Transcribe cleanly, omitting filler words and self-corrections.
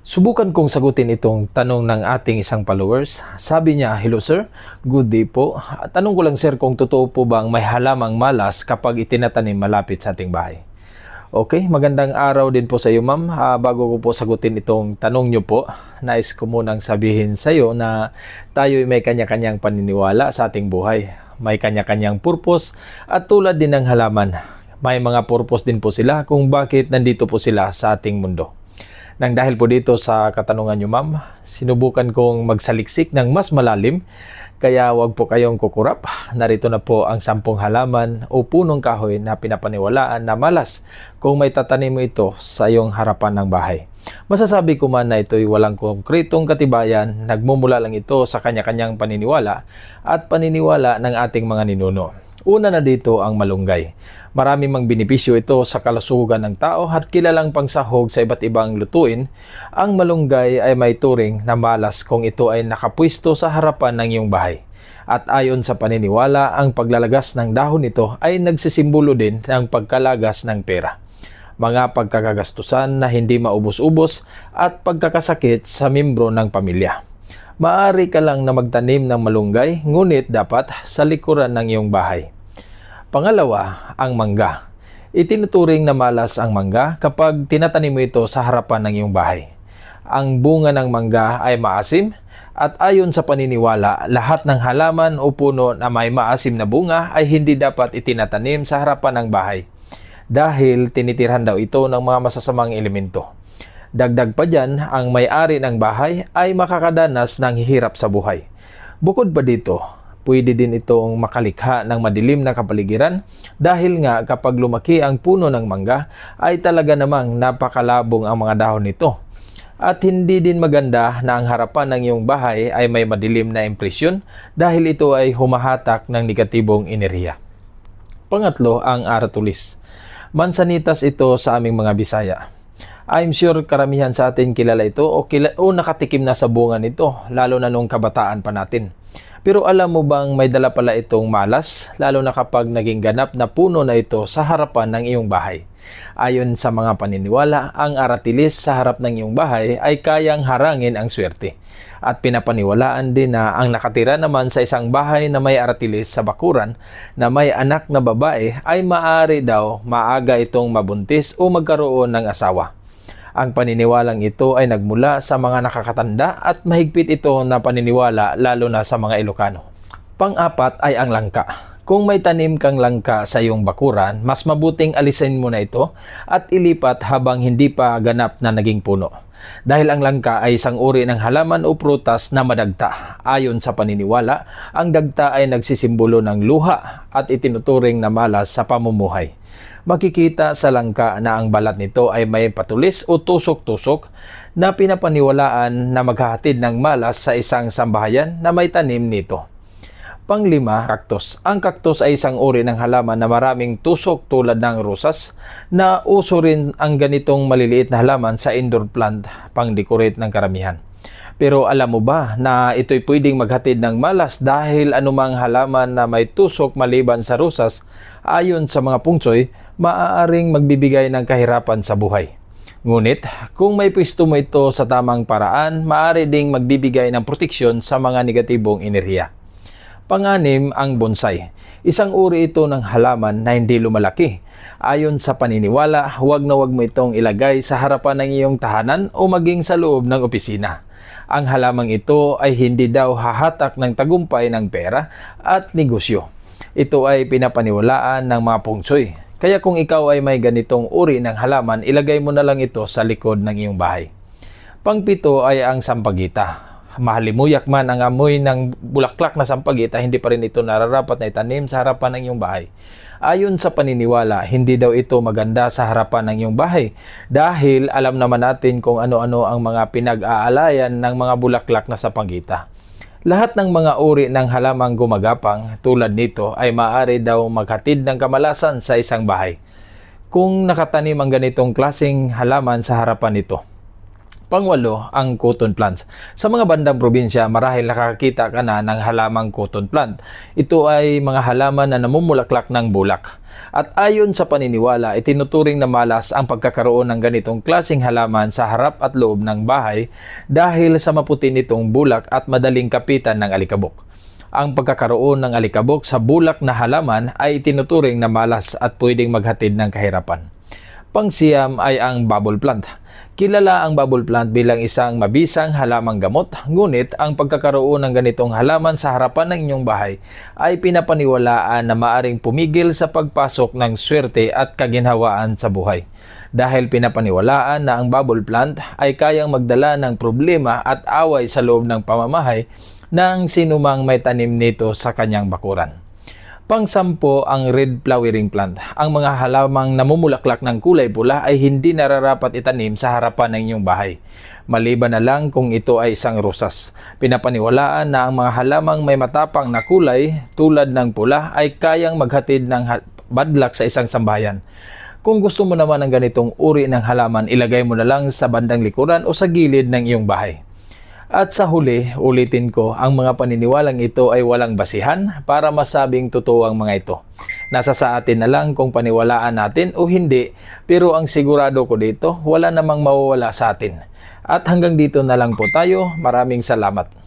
Subukan kong sagutin itong tanong ng ating isang followers. Sabi niya, "Hello sir, good day po. Tanong ko lang sir kung totoo po bang may halamang malas kapag itinatanim malapit sa ating bahay?" Okay, magandang araw din po sa iyo ma'am. Bago ko po sagutin itong tanong niyo po, nais ko munang sabihin sa iyo na tayo may kanya-kanyang paniniwala sa ating buhay. May kanya-kanyang purpose at tulad din ng halaman, may mga purpose din po sila kung bakit nandito po sila sa ating mundo. Nang dahil po dito sa katanungan nyo ma'am, sinubukan kong magsaliksik ng mas malalim, kaya wag po kayong kukurap. Narito na po ang 10 halaman o punong kahoy na pinapaniwalaan na malas kung may tatanim mo ito sa iyong harapan ng bahay. Masasabi ko man na ito'y walang konkretong katibayan, nagmumula lang ito sa kanya-kanyang paniniwala at paniniwala ng ating mga ninuno. Una na dito ang malunggay. Marami mang benepisyo ito sa kalusugan ng tao at kilalang pangsahog sa iba't ibang lutuin. Ang malunggay ay may turing na malas kung ito ay nakapwisto sa harapan ng iyong bahay. At ayon sa paniniwala, ang paglalagas ng dahon nito ay nagsisimbolo din ng pagkalagas ng pera, mga pagkakagastusan na hindi maubos-ubos at pagkakasakit sa membro ng pamilya. Maaari ka lang na magtanim ng malunggay, ngunit dapat sa likuran ng iyong bahay. Pangalawa, ang mangga. Itinuturing na malas ang mangga kapag tinatanim mo ito sa harapan ng iyong bahay. Ang bunga ng mangga ay maasim at ayon sa paniniwala, lahat ng halaman o puno na may maasim na bunga ay hindi dapat itinatanim sa harapan ng bahay dahil tinitirhan daw ito ng mga masasamang elemento. Dagdag pa dyan, ang may-ari ng bahay ay makakadanas ng hirap sa buhay. Bukod pa dito, pwede din itong makalikha ng madilim na kapaligiran dahil nga kapag lumaki ang puno ng mangga ay talaga namang napakalabong ang mga dahon nito. At hindi din maganda na ang harapan ng iyong bahay ay may madilim na impresyon dahil ito ay humahatak ng negatibong enerhiya. Pangatlo, ang aratulis. Mansanitas ito sa aming mga Bisaya. I'm sure karamihan sa atin kilala ito o nakatikim na sa bunga nito, lalo na nung kabataan pa natin. Pero alam mo bang may dala pala itong malas, lalo na kapag naging ganap na puno na ito sa harapan ng iyong bahay. Ayon sa mga paniniwala, ang aratilis sa harap ng iyong bahay ay kayang harangin ang swerte. At pinapaniwalaan din na ang nakatira naman sa isang bahay na may aratilis sa bakuran na may anak na babae ay maaari daw maaga itong mabuntis o magkaroon ng asawa. Ang paniniwalang ito ay nagmula sa mga nakakatanda at mahigpit ito na paniniwala lalo na sa mga Ilocano. Pang-apat ay ang langka. Kung may tanim kang langka sa iyong bakuran, mas mabuting alisin mo na ito at ilipat habang hindi pa ganap na naging puno. Dahil ang langka ay isang uri ng halaman o prutas na madagta. Ayon sa paniniwala, ang dagta ay nagsisimbolo ng luha at itinuturing na malas sa pamumuhay. Makikita sa langka na ang balat nito ay may patulis o tusok-tusok na pinapaniwalaan na maghahatid ng malas sa isang sambahayan na may tanim nito. Panglima, cactus. Ang cactus ay isang uri ng halaman na maraming tusok tulad ng rosas na uso rin ang ganitong maliliit na halaman sa indoor plant pang-decorate ng karamihan. Pero alam mo ba na ito'y pwedeng maghatid ng malas dahil anumang halaman na may tusok maliban sa rosas, ayon sa mga pungsoy, maaaring magbibigay ng kahirapan sa buhay. Ngunit, kung may pwesto mo ito sa tamang paraan, maaari ding magbibigay ng proteksyon sa mga negatibong enerhiya. Panganim, ang bonsai. Isang uri ito ng halaman na hindi lumalaki. Ayon sa paniniwala, huwag na huwag mo itong ilagay sa harapan ng iyong tahanan o maging sa loob ng opisina. Ang halamang ito ay hindi daw hahatak ng tagumpay ng pera at negosyo. Ito ay pinapaniwalaan ng mga pungsoy. Kaya kung ikaw ay may ganitong uri ng halaman, ilagay mo na lang ito sa likod ng iyong bahay. Pangpito ay ang sampagita. Mahalimuyak man ang amoy ng bulaklak na sampagita, hindi pa rin ito nararapat na itanim sa harapan ng iyong bahay. Ayon sa paniniwala, hindi daw ito maganda sa harapan ng iyong bahay dahil alam naman natin kung ano-ano ang mga pinag-aalayan ng mga bulaklak na sampagita. Lahat ng mga uri ng halamang gumagapang tulad nito ay maaari daw maghatid ng kamalasan sa isang bahay kung nakatanim ang ganitong klaseng halaman sa harapan nito. Pangwalo, ang cotton plants. Sa mga bandang probinsya, marahil nakakita ka na ng halamang cotton plant. Ito ay mga halaman na namumulaklak ng bulak. At ayon sa paniniwala, itinuturing na malas ang pagkakaroon ng ganitong klaseng halaman sa harap at loob ng bahay dahil sa maputi nitong bulak at madaling kapitan ng alikabok. Ang pagkakaroon ng alikabok sa bulak na halaman ay itinuturing na malas at pwedeng maghatid ng kahirapan. Pangsiyam ay ang bubble plant. Kilala ang bubble plant bilang isang mabisang halamang gamot, ngunit ang pagkakaroon ng ganitong halaman sa harapan ng inyong bahay ay pinapaniwalaan na maaring pumigil sa pagpasok ng swerte at kaginhawaan sa buhay. Dahil pinapaniwalaan na ang bubble plant ay kayang magdala ng problema at away sa loob ng pamamahay ng sinumang may tanim nito sa kanyang bakuran. Pang-10 ang red flowering plant. Ang mga halamang namumulaklak ng kulay pula ay hindi nararapat itanim sa harapan ng inyong bahay. Maliban na lang kung ito ay isang rosas. Pinapaniwalaan na ang mga halamang may matapang na kulay tulad ng pula ay kayang maghatid ng bad luck sa isang sambahayan. Kung gusto mo naman ng ganitong uri ng halaman, ilagay mo na lang sa bandang likuran o sa gilid ng iyong bahay. At sa huli, ulitin ko, ang mga paniniwalang ito ay walang basihan para masabing totoo ang mga ito. Nasa sa atin na lang kung paniwalaan natin o hindi, pero ang sigurado ko dito, wala namang mawawala sa atin. At hanggang dito na lang po tayo. Maraming salamat.